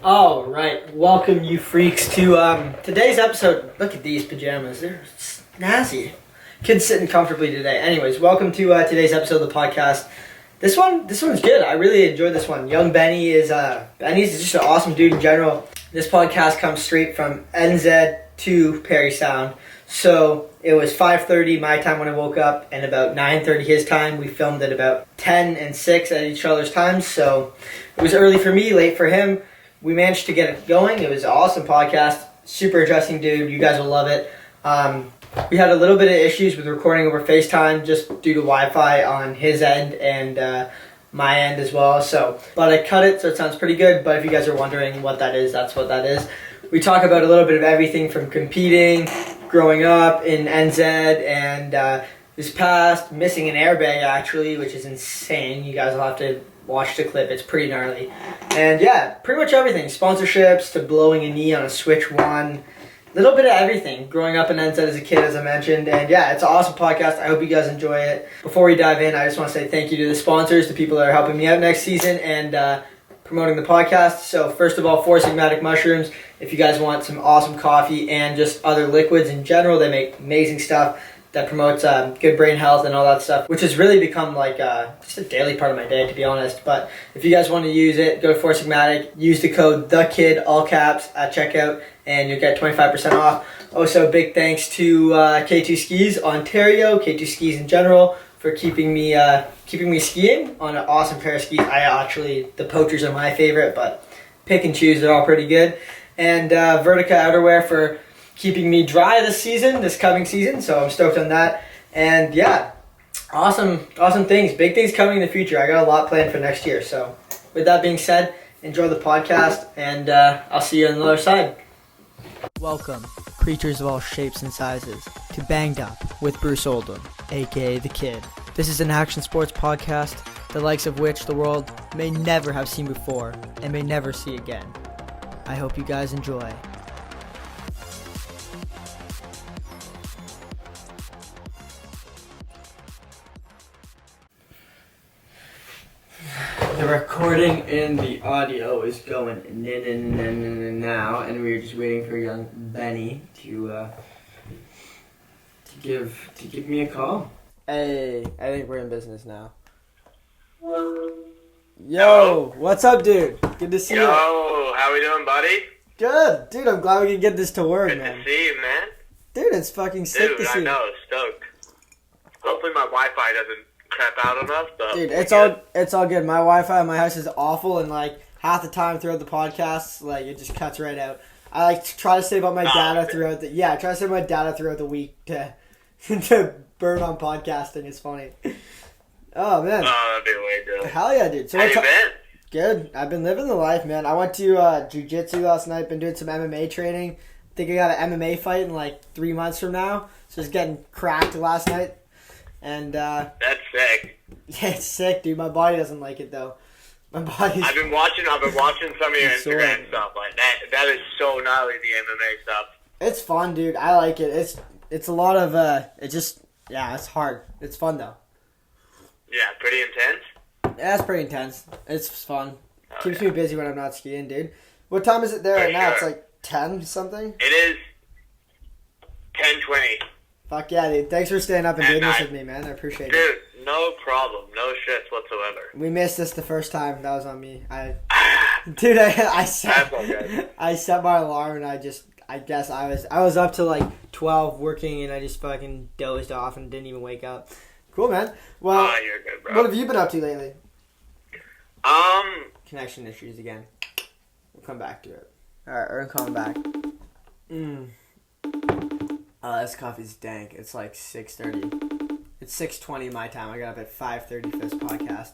All right, welcome you freaks to today's episode. Look at these pajamas; they're snazzy. Kids sitting comfortably today. Anyways, welcome to today's episode of the podcast. This one's good. I really enjoyed this one. Young Benny Benny's just an awesome dude in general. This podcast comes straight from NZ to Parry Sound. So it was 5:30 my time when I woke up, and about 9:30 his time. We filmed at about 10 and 6 at each other's times. So it was early for me, late for him. We managed to get it going. It was an awesome podcast. Super interesting dude. You guys will love it. We had a little bit of issues with recording over FaceTime just due to Wi-Fi on his end and my end as well. But I cut it so it sounds pretty good. But if you guys are wondering what that is, that's what that is. We talk about a little bit of everything from competing, growing up in NZ, and this past missing an airbag actually, which is insane. You guys will have to watch the clip. It's pretty gnarly. And yeah, pretty much everything. Sponsorships to blowing a knee on a Switch 1. Little bit of everything. Growing up in NZ as a kid, as I mentioned. And yeah, it's an awesome podcast. I hope you guys enjoy it. Before we dive in, I just want to say thank you to the sponsors, the people that are helping me out next season and promoting the podcast. So first of all, Four Sigmatic Mushrooms. If you guys want some awesome coffee and just other liquids in general, they make amazing stuff that promotes good brain health and all that stuff, which has really become like just a daily part of my day, to be honest. But if you guys want to use it, go to Four Sigmatic, use the code THEKID, all caps, at checkout, and you'll get 25% off. Also, big thanks to K2 Skis Ontario, K2 Skis in general, for keeping me skiing on an awesome pair of skis. The Poachers are my favorite, but pick and choose, they're all pretty good. And Vertica Outerwear for keeping me dry this coming season, so I'm stoked on that. And yeah, awesome things, big things coming in the future. I got a lot planned for next year. So with that being said, enjoy the podcast, and I'll see you on the other side. Welcome, creatures of all shapes and sizes, to Banged Up with Bruce Oldham, aka The Kid. This is an action sports podcast, the likes of which the world may never have seen before and may never see again. I hope you guys enjoy. The recording and the audio is going now, and we're just waiting for young Benny to give me a call. Hey, I think we're in business now. Yo, what's up, dude? Good to see you. Yo, how we doing, buddy? Good, dude. I'm glad we can get this to work, Good man. to see you, man. Dude, it's fucking sick to see. Dude, I know, stoked. Hopefully my Wi-Fi doesn't crap out on us, but dude, it's all good. My Wi-Fi in my house is awful, and like half the time throughout the podcasts, like it just cuts right out. I like to try to save up my data throughout the week to burn on podcasting. It's funny. Oh man. Oh, that'd be way dope. Hell yeah, dude. So how you been? Good. I've been living the life, man. I went to jiu-jitsu last night. Been doing some MMA training. Think I got an MMA fight in like 3 months from now. So just getting cracked last night. And that's sick. Yeah, it's sick, dude. My body doesn't like it though. My body's. I've been watching some of your Instagram stuff like that. That is so gnarly, the MMA stuff. It's fun, dude. I like it. It's a lot of it's hard. It's fun though. Yeah, pretty intense. Yeah, it's pretty intense. It's fun. Oh, Keeps me busy when I'm not skiing, dude. What time is it there right now? It's like 10 something. It is 10:20. Fuck yeah, dude. Thanks for staying up and doing this with me, man. I appreciate it. Dude, no problem. No stress whatsoever. We missed this the first time. That was on me. I set my alarm, and I guess I was up to like 12 working, and I just fucking dozed off and didn't even wake up. Cool, man. Well, you're good, bro. What have you been up to lately? Connection issues again. We'll come back to it. Alright, we're coming back. Oh, this coffee's dank. It's like 6:30. It's 6:20 my time. I got up at 5:30 for this podcast.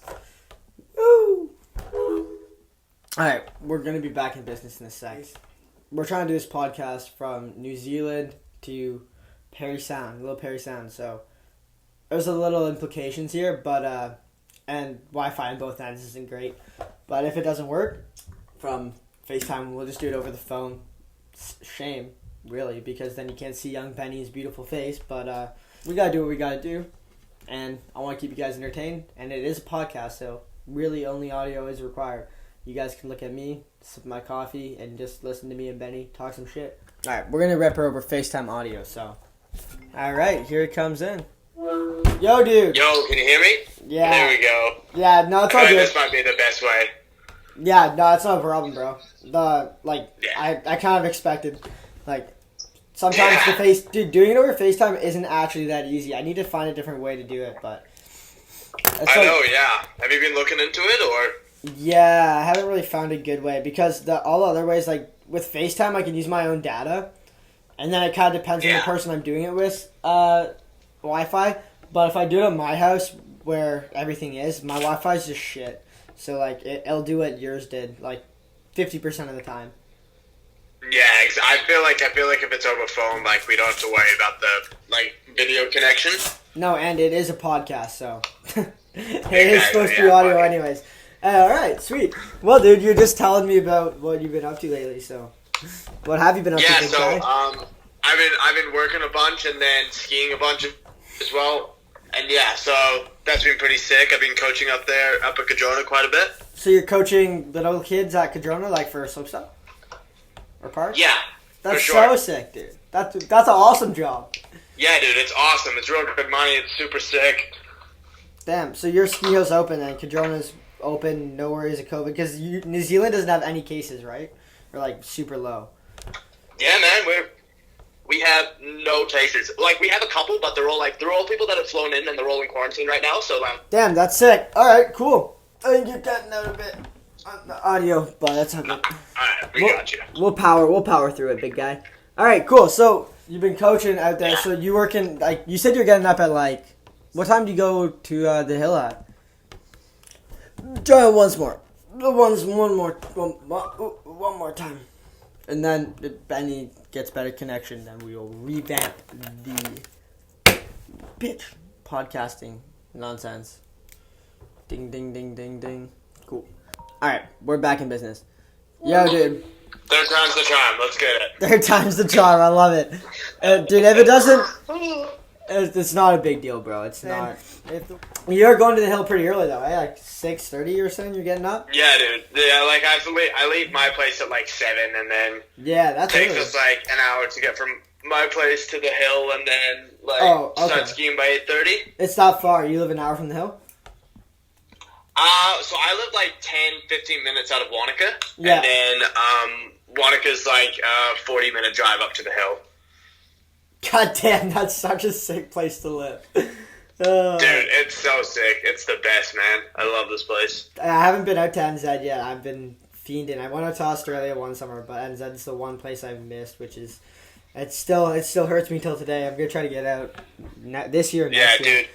Woo! Alright, we're going to be back in business in a sec. We're trying to do this podcast from New Zealand to Parry Sound, Little Parry Sound. So there's a little implications here, but and Wi-Fi on both ends isn't great. But if it doesn't work from FaceTime, we'll just do it over the phone. Shame, really, because then you can't see young Benny's beautiful face. But we gotta do what we gotta do, and I want to keep you guys entertained. And it is a podcast, so really only audio is required. You guys can look at me, sip my coffee, and just listen to me and Benny talk some shit. All right, we're gonna rep her over FaceTime audio. So, all right, here it comes in. Yo, dude. Yo, can you hear me? Yeah. There we go. Yeah, no, it's all good. This might be the best way. Yeah, no, it's not a problem, bro. Yeah. I kind of expected, sometimes doing it over FaceTime isn't actually that easy. I need to find a different way to do it, but. I know, yeah. Have you been looking into it, or? Yeah, I haven't really found a good way, because all the other ways, with FaceTime, I can use my own data, and then it kind of depends on the person I'm doing it with, Wi-Fi, but if I do it at my house, where everything is, my Wi-Fi is just shit. So, it'll do what yours did, 50% of the time. Yeah, I feel like if it's over phone, we don't have to worry about the, video connection. No, and it is a podcast, so it is supposed to be audio anyways. All right, sweet. Well, dude, you're just telling me about what you've been up to lately, so what have you been up to? Yeah, so, I've been working a bunch and then skiing a bunch as well. And yeah, so that's been pretty sick. I've been coaching up at Cadrona quite a bit. So you're coaching little kids at Cadrona, for slopestyle? Or park? Yeah, that's for sure. So sick, dude. That's an awesome job. Yeah, dude, it's awesome. It's real good money. It's super sick. Damn, so your ski hill's open and Cadrona's open, no worries of COVID, because New Zealand doesn't have any cases, right? Or super low. Yeah, man, we have no cases. We have a couple, but they're all people that have flown in and they're all in quarantine right now. So damn, that's sick. All right, cool. I think you're cutting out a bit on the audio, but that's okay. All right, we got you. We'll power through it, big guy. All right, cool. So you've been coaching out there. Yeah. So you working you said you're getting up at what time do you go to the hill at? Try it once more. One more time. And then if Benny gets better connection, then we will revamp the podcasting nonsense. Ding, ding, ding, ding, ding. Cool. All right, we're back in business. Yo, dude. Third time's the charm. Let's get it. Third time's the charm. I love it. Dude, if it doesn't, it's not a big deal, bro. It's not. You're going to the hill pretty early, though, eh? 6:30 or something, you're getting up? Yeah, dude. Yeah, I leave my place at 7, and then that's takes early. us an hour to get from my place to the hill, and then start skiing by 8:30. It's not far. You live an hour from the hill? So I live 10-15 minutes out of Wanaka, yeah. And then Wanaka's a 40-minute drive up to the hill. God damn, that's such a sick place to live. Dude, it's so sick. It's the best, man. I love this place. I haven't been out to NZ yet. I've been fiending. I went out to Australia one summer, but NZ's the one place I've missed, which is it still hurts me till today. I'm gonna try to get out this year. Yeah, year. dude.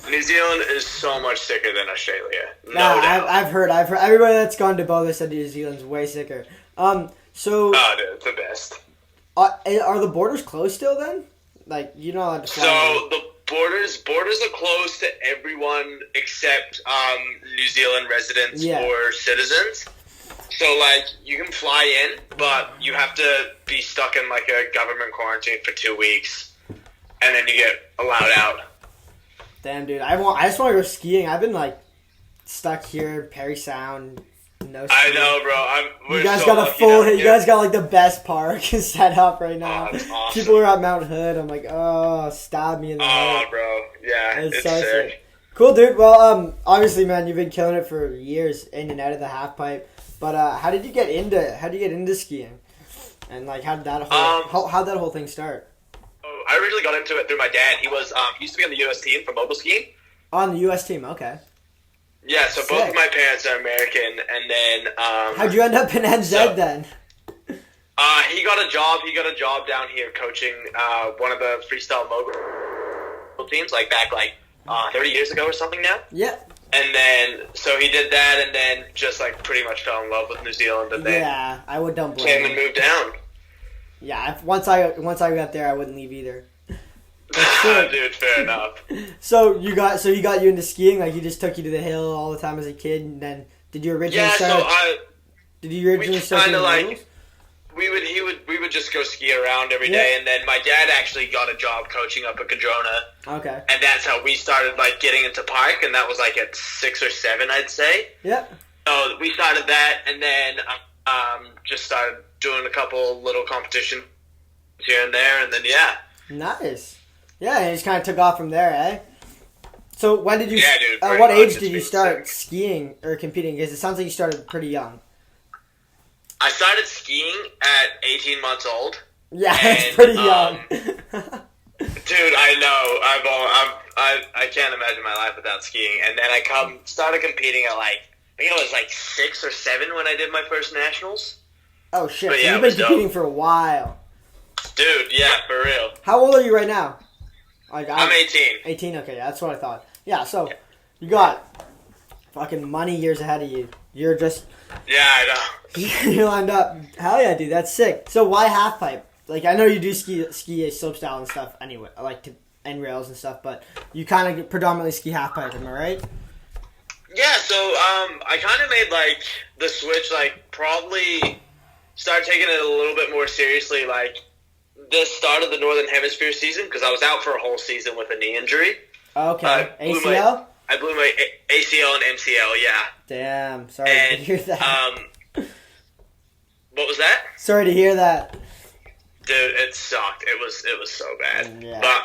New Zealand is so much sicker than Australia. No doubt. I've heard everybody that's gone to both said New Zealand's way sicker. Oh, dude, it's the best. Are the borders closed still then? You're not allowed to fly. So the borders are closed to everyone except New Zealand residents or citizens. So you can fly in, but you have to be stuck in a government quarantine for 2 weeks, and then you get allowed out. Damn, dude, I just want to go skiing. I've been stuck here, Perry Sound. No skiing. I know, bro. You guys got a full. You guys got the best park set up right now. Oh, that's awesome. People are at Mount Hood. I'm stab me in the head. Oh, bro, yeah, it's so sick. Cool, dude. Well, obviously, man, you've been killing it for years in and out of the half pipe. But how did you get into skiing? And how did that how'd that whole thing start? I originally got into it through my dad. He used to be on the U.S. team for mogul skiing. On the U.S. team, okay. Yeah, so both of my parents are American, and then how'd you end up in NZ then? He got a job down here coaching one of the freestyle mogul teams, back 30 years ago or something now. Yeah. And then so he did that, and then just pretty much fell in love with New Zealand, and then don't blame came and moved down. Yeah, once I got there, I wouldn't leave either. Dude, fair enough. So you got you into skiing? He just took you to the hill all the time as a kid, and then did you originally start? Did you originally start doing moguls? We would just go ski around every day, and then my dad actually got a job coaching up at Cadrona. Okay. And that's how we started getting into park, and that was at 6 or 7, I'd say. Yeah. So we started that, and then just started doing a couple little competitions here and there, and then Nice. Yeah, and you just kind of took off from there, eh? So when did you? Yeah, dude. At what age did you start skiing or competing? Because it sounds like you started pretty young. I started skiing at 18 months old. Yeah, that's pretty young. Dude, I know. I can't imagine my life without skiing. And then I started competing at I think I was 6 or 7 when I did my first nationals. Oh shit! But so you've been competing for a while. Dude, yeah, for real. How old are you right now? I'm 18. 18, okay, that's what I thought. Yeah, so you got fucking money years ahead of you. You're just... Yeah, I know. You're lined up. Hell yeah, dude, that's sick. So why halfpipe? I know you do ski slopestyle and stuff anyway, and rails and stuff, but you kind of predominantly ski halfpipe, am I right? Yeah, so I kind of made the switch, probably started taking it a little bit more seriously, the start of the Northern Hemisphere season, because I was out for a whole season with a knee injury. Okay. ACL? I blew my ACL and MCL, yeah. Damn, sorry to hear that. What was that? Sorry to hear that. Dude, it sucked. It was so bad. Yeah. But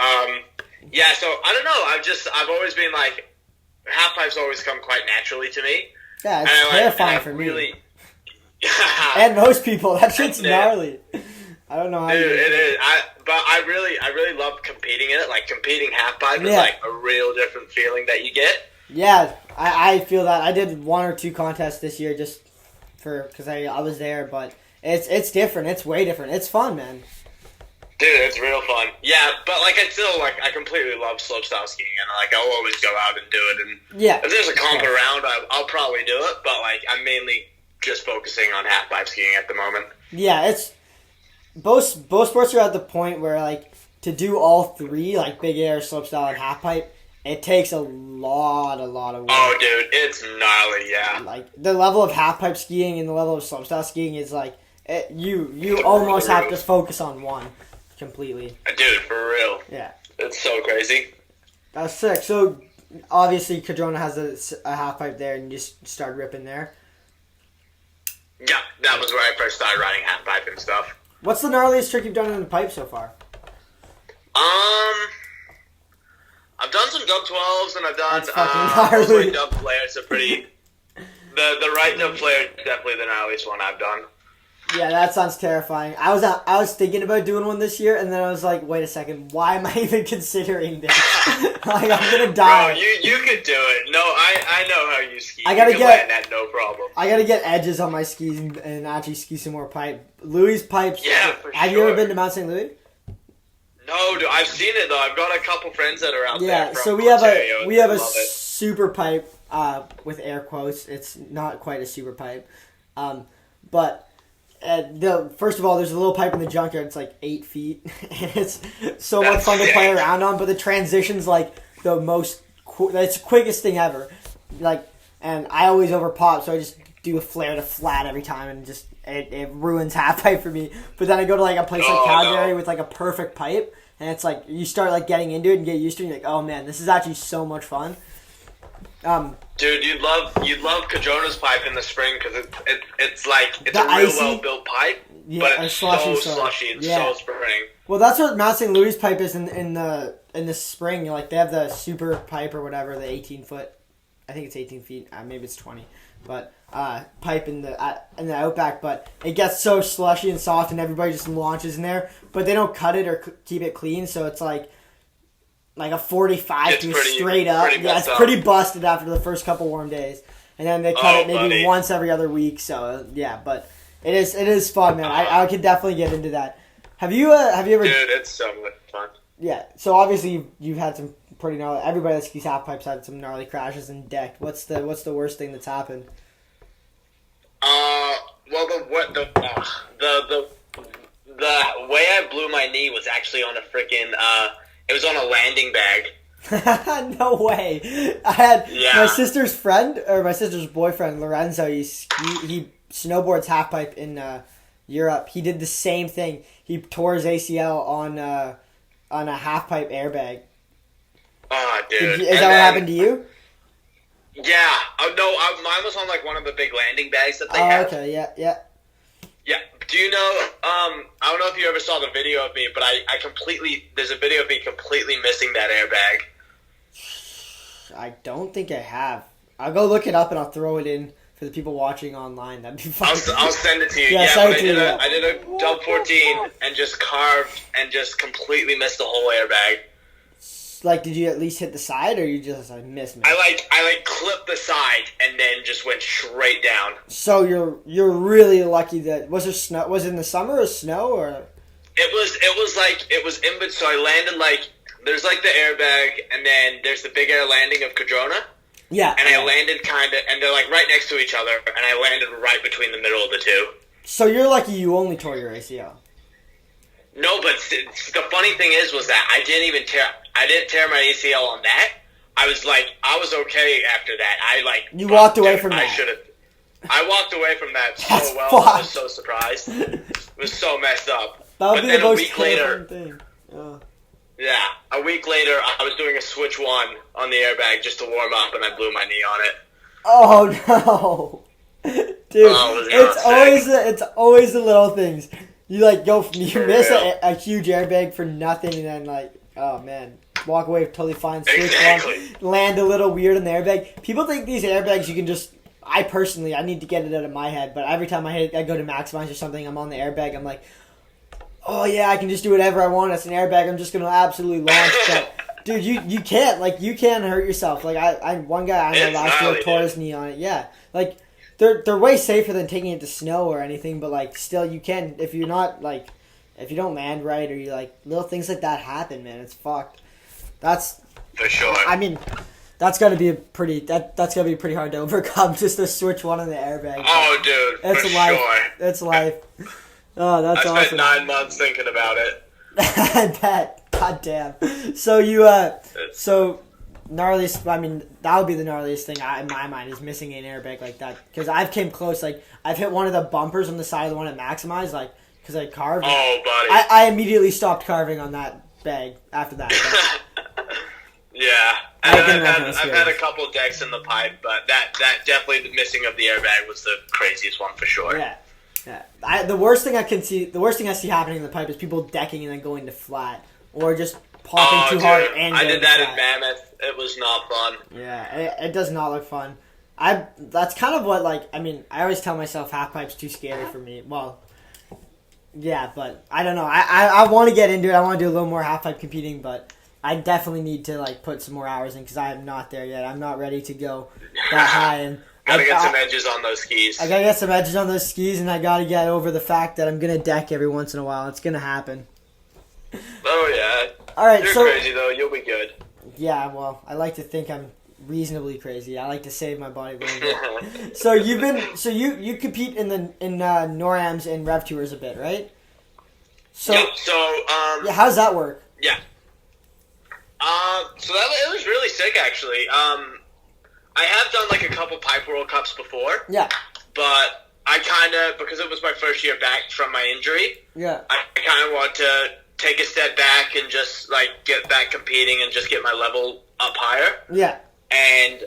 yeah, so I don't know. I've always been halfpipes always come quite naturally to me. Yeah, it's terrifying for me. Really, and most people. That shit's gnarly. I don't know how. Dude, it is. But I really love competing in it. Competing halfpipe is a real different feeling that you get. Yeah, I feel that. I did 1 or 2 contests this year just because I was there, but it's different. It's way different. It's fun, man. Dude, it's real fun. Yeah, but I completely love slopestyle skiing, and I'll always go out and do it. And if there's a comp around, I'll probably do it. But I'm mainly just focusing on halfpipe skiing at the moment. Yeah, it's. Both sports are at the point where to do all 3, big air, slopestyle, and halfpipe, it takes a lot of work. Oh, dude, it's gnarly, yeah. The level of halfpipe skiing and the level of slopestyle skiing is you almost have to focus on one completely. Dude, for real. Yeah. It's so crazy. That's sick. So obviously, Cadrona has a halfpipe there, and you just started ripping there. Yeah, that was where I first started riding halfpipe and stuff. What's the gnarliest trick you've done in the pipe so far? I've done some dub 12s, and I've done gnarly. dub flares. Are pretty. The right dub flare is definitely the gnarliest one I've done. Yeah, that sounds terrifying. I was thinking about doing one this year, and then I was like, wait a second, why am I even considering this? I'm gonna die. Bro, you could do it. No, I know how you ski. I gotta you can land that, no problem. I gotta get edges on my skis and actually ski some more pipe. Louis' pipes. Yeah, for sure. Have you ever been to Mount St. Louis? No, dude, I've seen it though. I've got a couple friends that are out there. Yeah, so we have a super pipe with air quotes. It's not quite a super pipe, but. First of all, there's a little pipe in the junkyard. It's 8 feet, and it's so much fun to play around on. But the transition's the most. It's the quickest thing ever. And I always overpop, so I just do a flare to flat every time, and just it ruins half pipe for me. But then I go to a place like Calgary with a perfect pipe, and it's you start getting into it and get used to it. And you're oh man, this is actually so much fun. Dude, you'd love Cadrona's pipe in the spring because it's a real icy, well built pipe, but it's so slushy and so spring. Well, that's what Mount St. Louis pipe is in the spring. They have the super pipe or whatever, the 18-foot. I think it's 18 feet. Maybe it's 20, but pipe in the outback. But it gets so slushy and soft, and everybody just launches in there. But they don't cut it or keep it clean, so it's like a 45 to straight up. Yeah, it's pretty busted after the first couple warm days. And then they cut it maybe once every other week. So, yeah, but it is fun, man. I could definitely get into that. Have you ever... Dude, it's so much fun. Yeah, so obviously you've had some pretty gnarly... Everybody that skis halfpipes had some gnarly crashes and decked. What's the worst thing that's happened? Well, the way I blew my knee was actually on a freaking... It was on a landing bag. No way. I had my sister's friend, or my sister's boyfriend, Lorenzo, he snowboards halfpipe in Europe. He did the same thing. He tore his ACL on a halfpipe airbag. Oh, dude. Is that what happened to you? Yeah. Oh no, mine was on like one of the big landing bags that they have. Okay. Yeah. Yeah. Do you know? I don't know if you ever saw the video of me, but I completely. There's a video of me completely missing that airbag. I don't think I have. I'll go look it up and I'll throw it in for the people watching online. That'd be fun. I'll send it to you. Yeah, but I did a dub 14 and just carved and just completely missed the whole airbag. Like, did you at least hit the side, or you just missed? I clipped the side and then just went straight down. So you're really lucky that was there snow? Was it in the summer or snow or? It was in between. So I landed like there's like the airbag and then there's the big air landing of Cadrona. Yeah. And I landed kind of, and they're like right next to each other, and I landed right between the middle of the two. So you're lucky you only tore your ACL. No, but the funny thing was that I didn't tear my ACL on that. I was okay after that. You walked away from that. I walked away from that That's so well. fucked. I was so surprised. It was so messed up. That would but be then the most a week later, thing. yeah, a week later, I was doing a switch one on the airbag just to warm up, and I blew my knee on it. Oh no, dude! It's always the little things. You miss a huge airbag for nothing, and then oh man, walk away totally fine. Switch one, land a little weird in the airbag. People think these airbags you can just. I need to get it out of my head, but every time I go to maximize or something, I'm on the airbag. I'm like, oh yeah, I can just do whatever I want. It's an airbag. I'm just gonna absolutely launch. But dude, you can't you can hurt yourself. One guy I know last year tore his knee on it. Yeah, they're way safer than taking it to snow or anything. But still, you can if you're not if you don't land right or you little things like that happen, man. It's fucked. That's for sure. I mean. That's gotta be that's gotta be pretty hard to overcome, just to switch one in the airbag. Oh, dude, it's for life. Sure. It's life. Oh, that's awesome. I spent 9 months thinking about it. I bet. God damn. So so gnarliest. I mean, that would be the gnarliest thing in my mind is missing an airbag like that. Because I've came close. I've hit one of the bumpers on the side of the one at Maximize. Because I carved. Oh, buddy. I immediately stopped carving on that bag after that. Yeah. I've had a couple decks in the pipe, but that definitely the missing of the airbag was the craziest one for sure. Yeah. The worst thing I see happening in the pipe is people decking and then going to flat, or just popping too hard and I did that flat. in Mammoth. It was not fun. Yeah, it does not look fun. That's kind of what I always tell myself halfpipe's too scary for me. Well, yeah, but I don't know. I want to get into it. I want to do a little more halfpipe competing, but. I definitely need to put some more hours in because I am not there yet. I'm not ready to go that high. And gotta get some edges on those skis. I gotta get some edges on those skis, and I gotta get over the fact that I'm gonna deck every once in a while. It's gonna happen. Oh yeah. All right. You're crazy though. You'll be good. Yeah. Well, I like to think I'm reasonably crazy. I like to save my body a little bit. So you compete in NORAMs and Rev Tours a bit, right? So yeah, how's that work? Yeah. So it was really sick, actually. I have done a couple Pipe World Cups before. Yeah. But I because it was my first year back from my injury. Yeah. I kind of want to take a step back and just get back competing and just get my level up higher. Yeah. And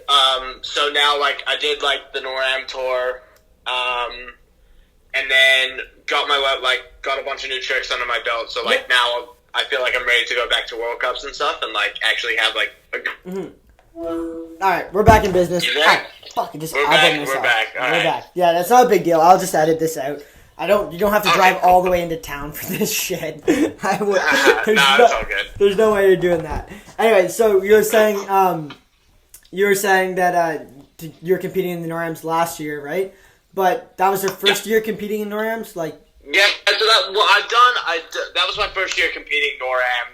so now I did the NORAM tour, and then got got a bunch of new tricks under my belt. So now. I feel like I'm ready to go back to World Cups and stuff and actually have All right, we're back in business. You there? Fuck, I just we're back. We're back. All right. Back. Yeah, that's not a big deal. I'll just edit this out. You don't have to drive all the way into town for this shit. It's all good. There's no way you're doing that. Anyway, so you were saying that you're competing in the NORAMs last year, right? But that was your first year competing in NORAMs, Yeah, so that was my first year competing NORAM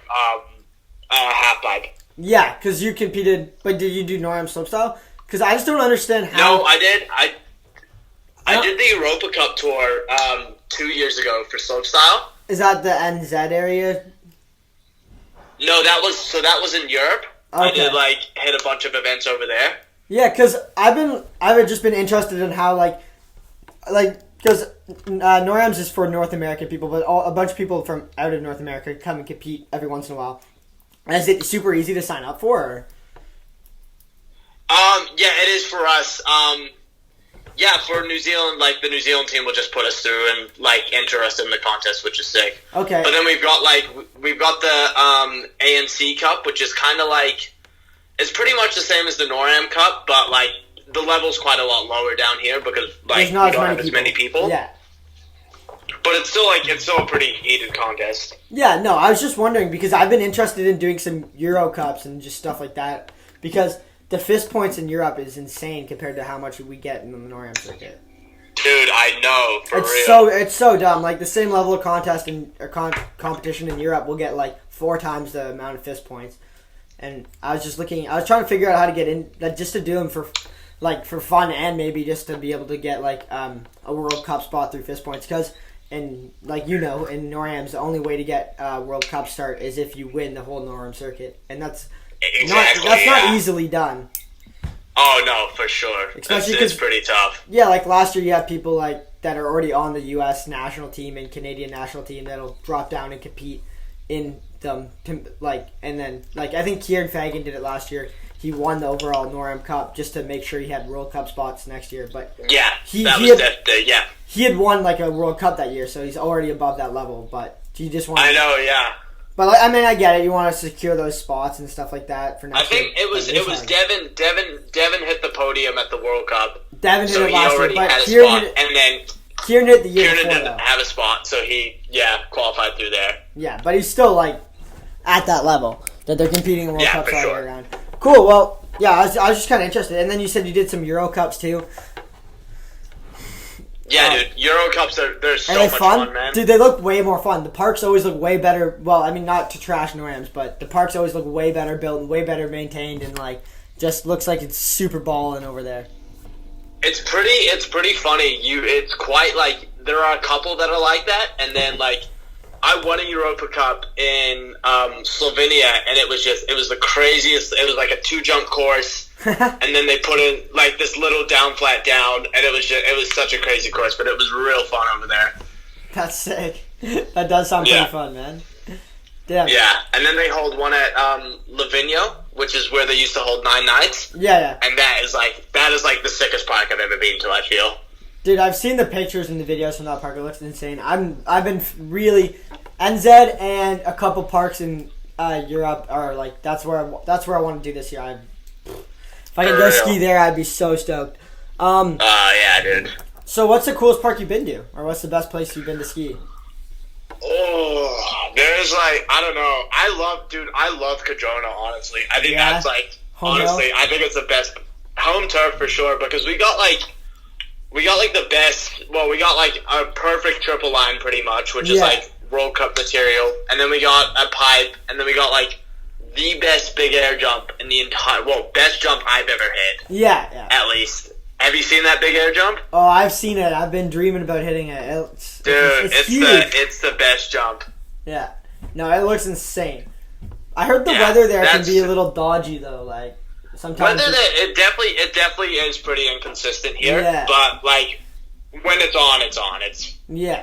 halfpipe. Yeah, because you competed, but did you do NORAM slopestyle? Because I just don't understand how. No, I did. I did the Europa Cup tour 2 years ago for slopestyle. Is that the NZ area? No, that was in Europe. Okay. I did hit a bunch of events over there. Yeah, because I've just been interested in how because NORAMs is for North American people, but a bunch of people from out of North America come and compete every once in a while. And is it super easy to sign up for? Or? Yeah, it is for us. Yeah, for New Zealand, like the New Zealand team will just put us through and like enter us in the contest, which is sick. Okay. But then we've got the ANC Cup, which is kind of like it's pretty much the same as the NORAM Cup, but like the level's quite a lot lower down here because like we don't have as many people. Yeah. But it's still a pretty heated contest. Yeah, no, I was just wondering because I've been interested in doing some Euro Cups and just stuff like that because the fist points in Europe is insane compared to how much we get in the NORAM circuit. Dude, I know, for real. It's so dumb. Like the same level of contest and competition in Europe, we'll get like 4 times the amount of fist points. And I was trying to figure out how to get in, just to do them for fun and maybe just to be able to get like a World Cup spot through fist points because. And like in NORAMs, the only way to get World Cup start is if you win the whole NORAM circuit, and that's not easily done. Oh no, for sure. Especially it's pretty tough. Yeah, like last year you have people like that are already on the U.S. national team and Canadian national team that'll drop down and compete in them. And then I think Kieran Fagan did it last year. He won the overall NORAM Cup just to make sure he had World Cup spots next year. But yeah, he had won like a World Cup that year, so he's already above that level. But he just want. I know, yeah. But I get it. You want to secure those spots and stuff like that for next year. I think it was Devin. Devin hit the podium at the World Cup. Devin hit it last year, but Kieran hit the year before. Kieran didn't have a spot, so he qualified through there. Yeah, but he's still like at that level that they're competing in World Cups all year round. Cool. Well, yeah, I was just kind of interested. And then you said you did some Euro Cups too. Yeah, dude. Euro Cups, they're so much fun, man. Dude, they look way more fun. The parks always look way better. Well, I mean, not to trash NORAMs, but the parks always look way better built and way better maintained and, like, just looks like it's super ballin' over there. It's pretty funny. It's quite, like, there are a couple that are like that, and then, like, I won a Europa Cup in Slovenia, and it was the craziest. It was like a 2-jump course, and then they put in like this little down flat down, and it was such a crazy course, but it was real fun over there. That's sick. That does sound pretty fun, man. Yeah. Yeah, and then they hold one at Livigno, which is where they used to hold 9 nights. Yeah. And that is like the sickest park I've ever been to. I feel. Dude, I've seen the pictures and the videos from that park. It looks insane. I've been really NZ and a couple parks in Europe are like that's where I want to do this year. If I could go ski there, I'd be so stoked. Yeah, dude. So, what's the coolest park you've been to, or what's the best place you've been to ski? Oh, there's like I don't know. I love Cadrona. Honestly, I think that's like I think it's the best home turf for sure because we got like the best. Well, we got like a perfect triple line pretty much, which is like World Cup material, and then we got a pipe, and then we got like the best big air jump in the best jump I've ever hit. Yeah. At least. Have you seen that big air jump? Oh, I've seen it. I've been dreaming about hitting it. It's huge. It's the best jump. Yeah. No, it looks insane. I heard the weather there can be a little dodgy though. Like sometimes it definitely is pretty inconsistent here. Yeah. But like when it's on, it's on. It's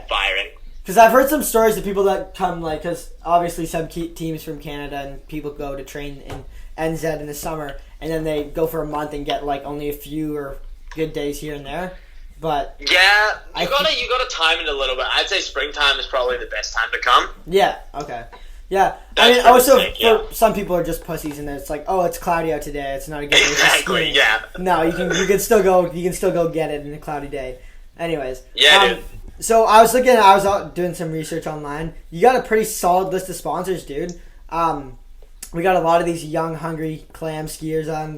firing. Because I've heard some stories of people that come because obviously some teams from Canada and people go to train in NZ in the summer and then they go for a month and get like only a few or good days here and there, but you gotta time it a little bit. I'd say springtime is probably the best time to come. Yeah. Okay. Yeah. I mean, also for some people are just pussies, and it's like, oh, it's cloudy out today. It's not a good day for skiing. Yeah. No, you can still go get it in a cloudy day. Anyways. Yeah, dude. So I was out doing some research online. You got a pretty solid list of sponsors, dude. We got a lot of these young, hungry clam skiers on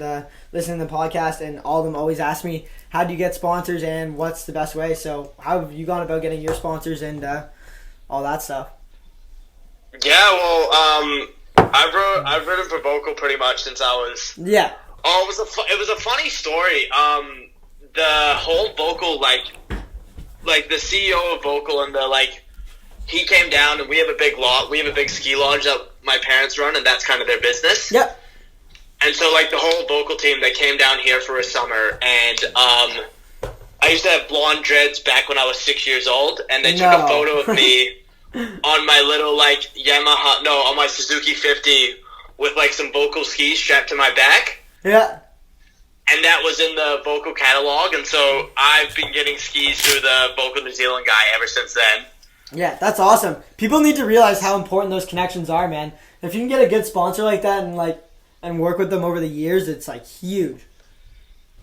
listening to the podcast, and all of them always ask me, how do you get sponsors and what's the best way? So how have you gone about getting your sponsors and all that stuff? Yeah, well, I've ridden for Vocal pretty much since I was... Yeah. Oh, it was a funny story. The whole Vocal, like the CEO of Vocal and he came down, and we have a big lot. We have a big ski lodge that my parents run, and that's kind of their business. Yep. And so, the whole Vocal team, they came down here for a summer, and I used to have blonde dreads back when I was 6 years old, and they took a photo of me on my little, on my Suzuki 50 with, some Vocal skis strapped to my back. Yeah. and that was in the Vocal catalog, and so I've been getting skis through the Vocal New Zealand guy ever since then. Yeah, that's awesome. People need to realize how important those connections are, man. If you can get a good sponsor like that and work with them over the years, it's like huge.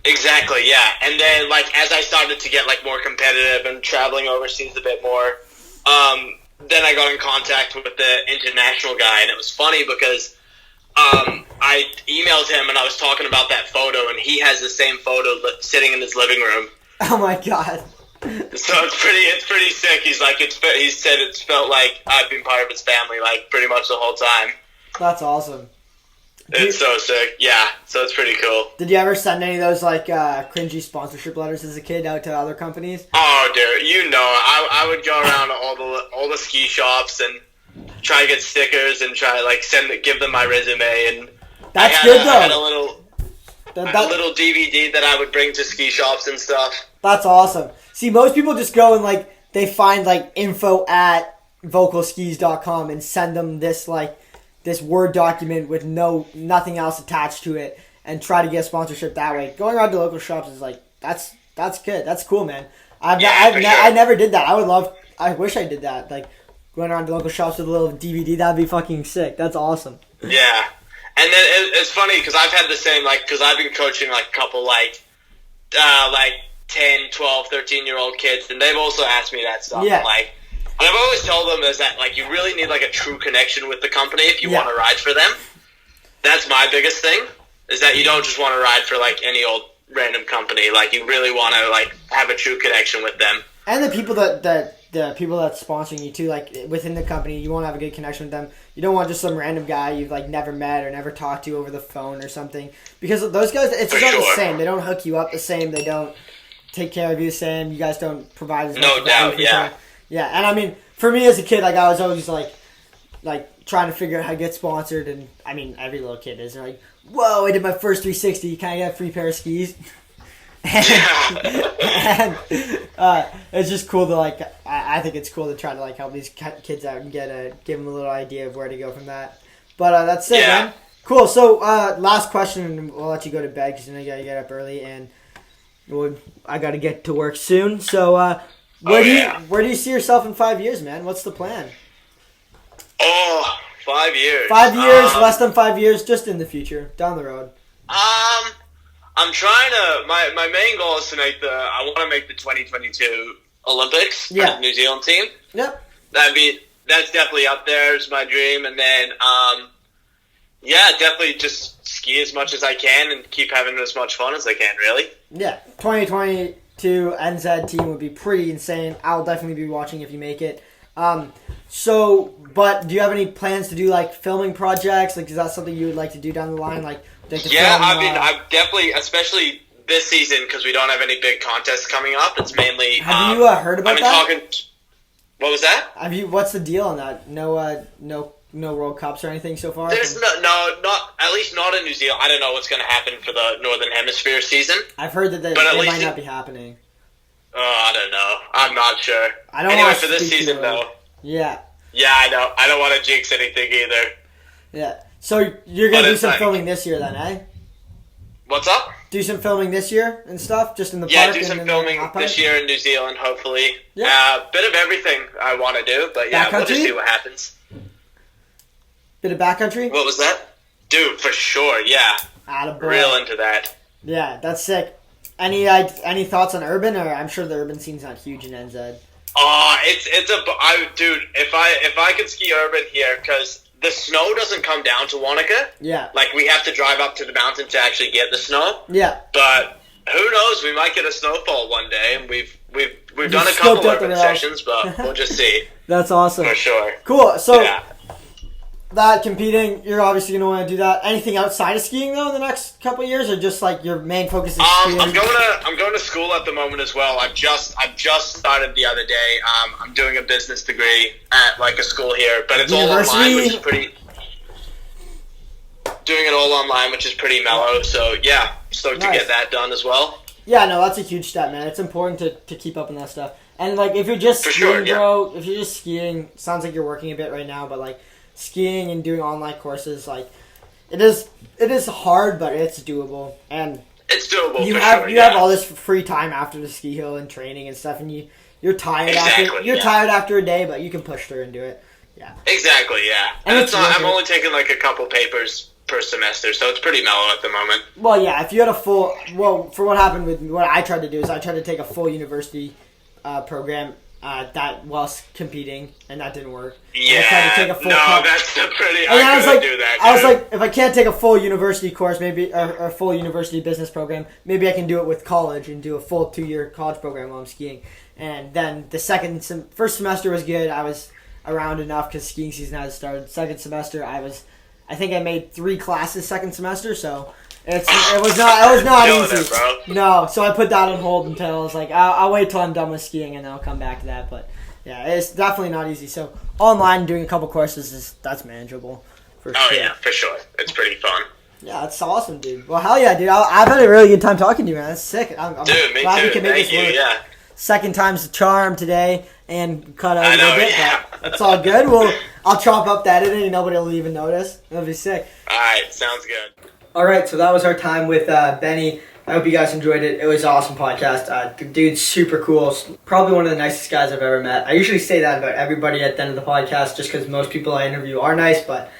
Exactly, yeah. And then as I started to get more competitive and traveling overseas a bit more, then I got in contact with the international guy, and it was funny because I emailed him and I was talking about that photo, and he has the same photo sitting in his living room. Oh my god! So it's pretty sick. He said it's felt like I've been part of his family pretty much the whole time. That's awesome. It's so sick. Yeah, so it's pretty cool. Did you ever send any of those cringy sponsorship letters as a kid out to other companies? Oh, dude, I would go around to all the ski shops and try to get stickers and try to give them my resume, and that's good though. I had a little DVD that I would bring to ski shops and stuff. That's awesome. See, most people just go and they find info at vocalskis.com and send them this Word document with nothing else attached to it and try to get sponsorship that way. Going around to local shops is that's good. That's cool, man. I never did that. I wish I did that. Going around to local shops with a little DVD, that'd be fucking sick. That's awesome. Yeah. And then it's funny because I've had the same, because I've been coaching a couple 10, 12, 13-year-old kids, and they've also asked me that stuff. Yeah. And I've always told them is that you really need a true connection with the company if you want to ride for them. That's my biggest thing, is that you don't just want to ride for any old random company. You really want to have a true connection with them. And the people the people that's sponsoring you too, within the company, you want to have a good connection with them. You don't want just some random guy you've never met or never talked to over the phone or something. Because those guys, it's just not the same. They don't hook you up the same. They don't take care of you the same. You guys don't provide as much value. No doubt, yeah. Yeah, and I mean, for me as a kid, I was always trying to figure out how to get sponsored, and I mean, every little kid is. They're whoa, I did my first 360. Can I get a free pair of skis? and it's just cool to I think it's cool to try to help these kids out and give them a little idea of where to go from that. But that's it, man. Cool. So last question, and we'll let you go to bed because you gotta get up early, and I gotta get to work soon. So where do you see yourself in 5 years, man? What's the plan? Oh, 5 years. 5 years, less than 5 years, just in the future, down the road. I'm trying to. My main goal is to I want to make the 2022 Olympics for the New Zealand team. Yep. That's definitely up there. It's my dream, and then definitely just ski as much as I can and keep having as much fun as I can. Really. Yeah, 2022 NZ team would be pretty insane. I'll definitely be watching if you make it. But do you have any plans to do filming projects? Is that something you would like to do down the line? I'm definitely, especially this season, because we don't have any big contests coming up. It's mainly. Have you heard about that? What was that? What's the deal on that? No World Cups or anything so far. There's not at least not in New Zealand. I don't know what's going to happen for the Northern Hemisphere season. I've heard that they might not be happening. Oh, I don't know. I'm not sure. I don't anyway, for this season though. Yeah. Yeah, I know. I don't want to jinx anything either. Yeah. So you're going to do some filming this year then, eh? What's up? Do some filming this year and stuff, just in the park? Yeah, do some filming this year in New Zealand, hopefully. Yeah. Bit of everything I want to do, but we'll just see what happens. Bit of backcountry? What was that? Dude, for sure, yeah. Attaboy. Real into that. Yeah, that's sick. Any thoughts on urban? Or I'm sure the urban scene's not huge in NZ. Oh, dude. If I could ski urban here, because the snow doesn't come down to Wanaka. Yeah. We have to drive up to the mountain to actually get the snow. Yeah. But who knows? We might get a snowfall one day, and we've done a couple urban sessions, but we'll just see. That's awesome. For sure. Cool. So. Yeah. That competing, you're obviously going to want to do that. Anything outside of skiing though in the next couple of years, or just your main focus is skiing? I'm going to school at the moment as well. I've just started the other day. I'm doing a business degree at a school here, but it's all online, which is pretty. Doing it all online, which is pretty mellow. So yeah, stoked to get that done as well. Yeah, no, that's a huge step, man. It's important to keep up on that stuff. And if you're just skiing, bro, if you're just skiing, sounds like you're working a bit right now, but skiing and doing online courses, it is hard, but it's doable. And It's doable. You for have sure, you have all this free time after the ski hill and training and stuff, and you're tired tired after a day, but you can push through and do it. Yeah. Exactly. Yeah. And it's not. I'm only taking like a couple papers per semester, so it's pretty mellow at the moment. Well, yeah. If you had a full, for what happened with what I tried to do is I tried to take a full university program. That whilst competing, and that didn't work. Yeah, I tried to take a full that's a pretty. I was like, do that, I was like, if I can't take a full university course, maybe or a full university business program, maybe I can do it with college and do a full 2-year college program while I'm skiing. And then the first semester was good. I was around enough because skiing season had started. Second semester, I think I made 3 classes second semester, so. It was not easy. No, so I put that on hold until I was like, I'll wait till I'm done with skiing and then I'll come back to that. But yeah, it's definitely not easy. So online doing a couple courses that's manageable for sure. Oh yeah, for sure. It's pretty fun. Yeah, that's awesome, dude. Well, hell yeah, dude. I've had a really good time talking to you, man. That's sick. I'm dude, me glad too. we can make this work. Yeah. Second time's the charm today, and cut out a little bit. Yeah. But it's all good. I'll chop up the editing and nobody will even notice. That'll be sick. All right, sounds good. All right, so that was our time with Benny. I hope you guys enjoyed it. It was an awesome podcast. The dude's super cool. Probably one of the nicest guys I've ever met. I usually say that about everybody at the end of the podcast just because most people I interview are nice, but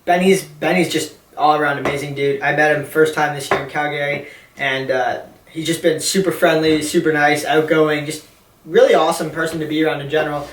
Benny's just all-around amazing dude. I met him first time this year in Calgary, and he's just been super friendly, super nice, outgoing, just really awesome person to be around in general.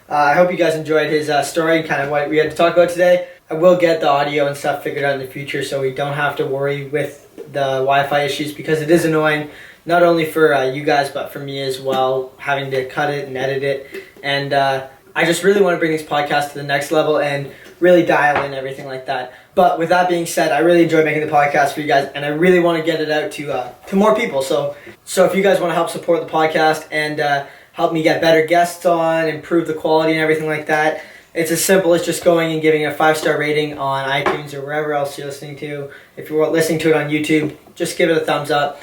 I hope you guys enjoyed his story and kind of what we had to talk about today. I will get the audio and stuff figured out in the future so we don't have to worry with the Wi-Fi issues because it is annoying, not only for you guys but for me as well, having to cut it and edit it. And I just really want to bring this podcast to the next level and really dial in everything like that. But with that being said, I really enjoy making the podcast for you guys, and I really want to get it out to more people. So if you guys want to help support the podcast and help me get better guests on, improve the quality and everything like that, it's as simple as just going and giving a 5-star rating on iTunes or wherever else you're listening to. If you're listening to it on YouTube, just give it a thumbs up.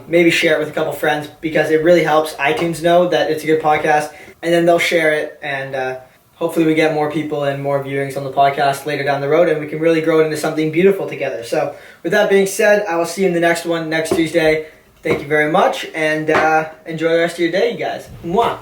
Maybe share it with a couple friends because it really helps iTunes know that it's a good podcast, and then they'll share it, and hopefully we get more people and more viewings on the podcast later down the road, and we can really grow it into something beautiful together. So with that being said, I will see you in the next one next Tuesday. Thank you very much, and enjoy the rest of your day, you guys. Mwah.